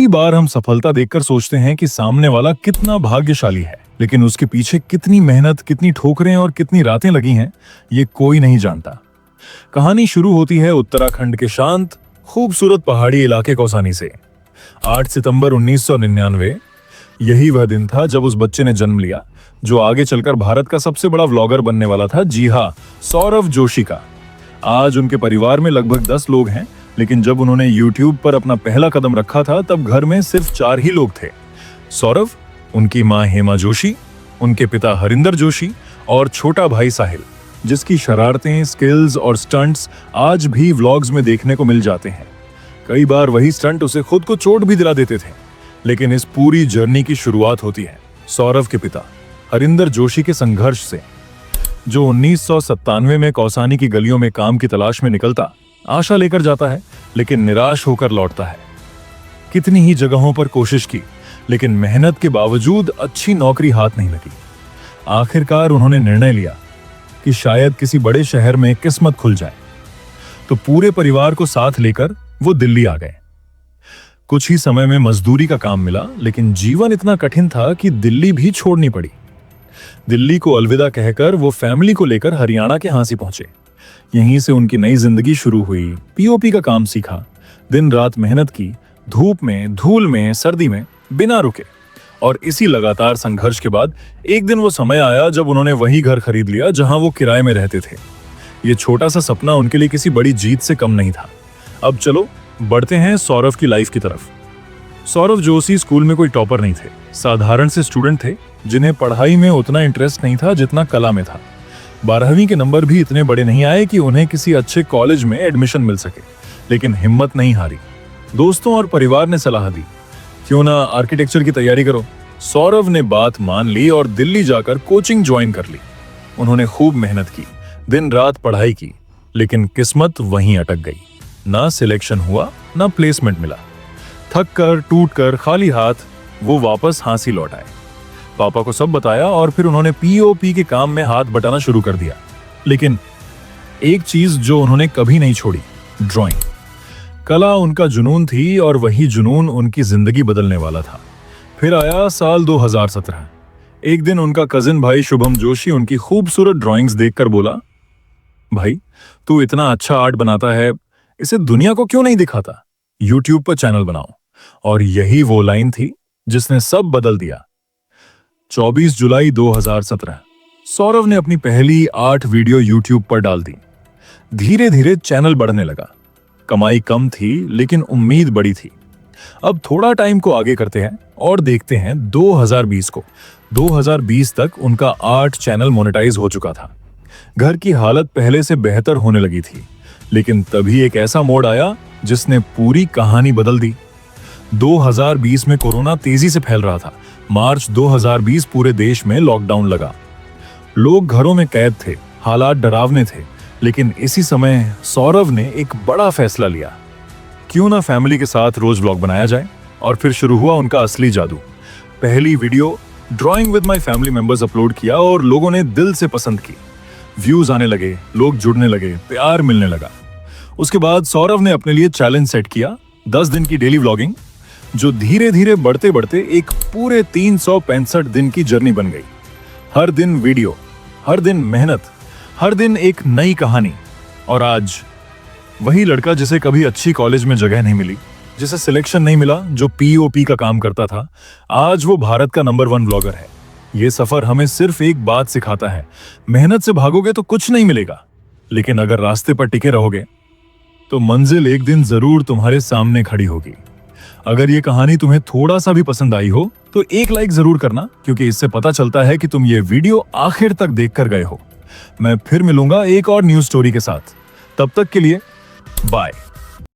कई बार हम सफलता देखकर सोचते हैं कि सामने वाला कितना भाग्यशाली है, लेकिन उसके पीछे कितनी मेहनत, कितनी ठोकरें और कितनी रातें लगी हैं, ये कोई नहीं जानता। कहानी शुरू होती है उत्तराखंड के शांत, खूबसूरत पहाड़ी इलाके कौसानी से। 8 सितंबर 1999 यही वह दिन था जब उस बच्चे ने जन्म लिया जो आगे चलकर भारत का सबसे बड़ा व्लॉगर बनने वाला था। जी हाँ, सौरव जोशी का। आज उनके परिवार में लगभग 10 लोग हैं, लेकिन जब उन्होंने YouTube पर अपना पहला कदम रखा था तब घर में सिर्फ 4 ही लोग थे। सौरव, उनकी मां हेमा जोशी, उनके पिता हरिंदर जोशी और छोटा भाई साहिल, जिसकी शरारतें, स्किल्स और स्टंट्स आज भी व्लॉग्स में देखने को मिल जाते हैं। कई बार वही स्टंट उसे खुद को चोट भी दिला देते थे। लेकिन इस पूरी जर्नी की शुरुआत होती है सौरव के पिता हरिंदर जोशी के संघर्ष से, जो 1997 में कौसानी की गलियों में काम की तलाश में निकलता, आशा लेकर जाता है लेकिन निराश होकर लौटता है। कितनी ही जगहों पर कोशिश की, लेकिन मेहनत के बावजूद अच्छी नौकरी हाथ नहीं लगी। आखिरकार उन्होंने निर्णय लिया कि शायद किसी बड़े शहर में किस्मत खुल जाए, तो पूरे परिवार को साथ लेकर वो दिल्ली आ गए। कुछ ही समय में मजदूरी का काम मिला, लेकिन जीवन इतना कठिन था कि दिल्ली भी छोड़नी पड़ी। दिल्ली को अलविदा कहकर वो फैमिली को लेकर हरियाणा के हांसी पहुंचे। यहीं से उनकी नई जिंदगी शुरू हुई। पीओपी का काम सीखा, दिन रात मेहनत की, धूप में, धूल में, सर्दी में, बिना रुके। और इसी लगातार संघर्ष के बाद एक दिन वो समय आया जब उन्होंने वही घर खरीद लिया जहां वो किराए में रहते थे। ये छोटा सा सपना उनके लिए किसी बड़ी जीत से कम नहीं था। अब चलो बढ़ते हैं सौरव की लाइफ की तरफ। सौरव जोशी स्कूल में कोई टॉपर नहीं थे, साधारण से स्टूडेंट थे जिन्हें पढ़ाई में उतना इंटरेस्ट नहीं था जितना कला में था। 12वीं के नंबर भी इतने बड़े नहीं आए कि उन्हें किसी अच्छे कॉलेज में एडमिशन मिल सके, लेकिन हिम्मत नहीं हारी। दोस्तों और परिवार ने सलाह दी, क्यों ना आर्किटेक्चर की तैयारी करो। सौरव ने बात मान ली और दिल्ली जाकर कोचिंग ज्वाइन कर ली। उन्होंने खूब मेहनत की, दिन रात पढ़ाई की, लेकिन किस्मत वहीं अटक गई। ना सिलेक्शन हुआ, ना प्लेसमेंट मिला। थक कर, टूट कर, खाली हाथ वो वापस हांसी लौट आए। पापा को सब बताया और फिर उन्होंने पीओपी के काम में हाथ बटाना शुरू कर दिया। लेकिन एक चीज जो उन्होंने कभी नहीं छोड़ी, ड्राइंग। कला उनका जुनून थी और वही जुनून उनकी जिंदगी बदलने वाला था। फिर आया साल 2017। एक दिन उनका कजिन भाई शुभम जोशी उनकी खूबसूरत ड्राइंग्स देखकर बोला, भाई तू इतना अच्छा आर्ट बनाता है, इसे दुनिया को क्यों नहीं दिखाता? YouTube पर चैनल बनाओ। और यही वो लाइन थी जिसने सब बदल दिया। 24 जुलाई 2017 सौरव ने अपनी पहली आर्ट वीडियो YouTube पर डाल दी। धीरे धीरे चैनल बढ़ने लगा। कमाई कम थी लेकिन उम्मीद बड़ी थी। अब थोड़ा टाइम को आगे करते हैं और देखते हैं 2020 को। 2020 तक उनका आर्ट चैनल मोनेटाइज हो चुका था। घर की हालत पहले से बेहतर होने लगी थी, लेकिन तभी एक ऐसा मोड़ आया जिसने पूरी कहानी बदल दी। 2020 में कोरोना तेजी से फैल रहा था। मार्च 2020 पूरे देश में लॉकडाउन लगा। लोग घरों में कैद थे, हालात डरावने थे। लेकिन इसी समय सौरव ने एक बड़ा फैसला लिया, क्यों ना फैमिली के साथ रोज व्लॉग बनाया जाए। और फिर शुरू हुआ उनका असली जादू। पहली video drawing with my family members upload किया और लोगों ने दिल से पसंद की। व्यूज आने लगे, लोग जुड़ने लगे, प्यार मिलने लगा। उसके बाद सौरव ने अपने लिए चैलेंज सेट किया, 10 दिन की डेली व्लॉगिंग, जो धीरे धीरे बढ़ते बढ़ते एक पूरे 365 दिन की जर्नी बन गई। हर दिन वीडियो, हर दिन मेहनत, हर दिन एक नई कहानी। और आज वही लड़का जिसे कभी अच्छी कॉलेज में जगह नहीं मिली, जिसे सिलेक्शन नहीं मिला, जो पीओपी का काम करता था, आज वो भारत का नंबर 1 व्लॉगर है। ये सफर हमें सिर्फ एक बात सिखाता है, मेहनत से भागोगे तो कुछ नहीं मिलेगा, लेकिन अगर रास्ते पर टिके रहोगे तो मंजिल एक दिन जरूर तुम्हारे सामने खड़ी होगी। अगर ये कहानी तुम्हें थोड़ा सा भी पसंद आई हो तो एक लाइक जरूर करना, क्योंकि इससे पता चलता है कि तुम ये वीडियो आखिर तक देखकर गए हो। मैं फिर मिलूंगा एक और न्यूज स्टोरी के साथ। तब तक के लिए बाय।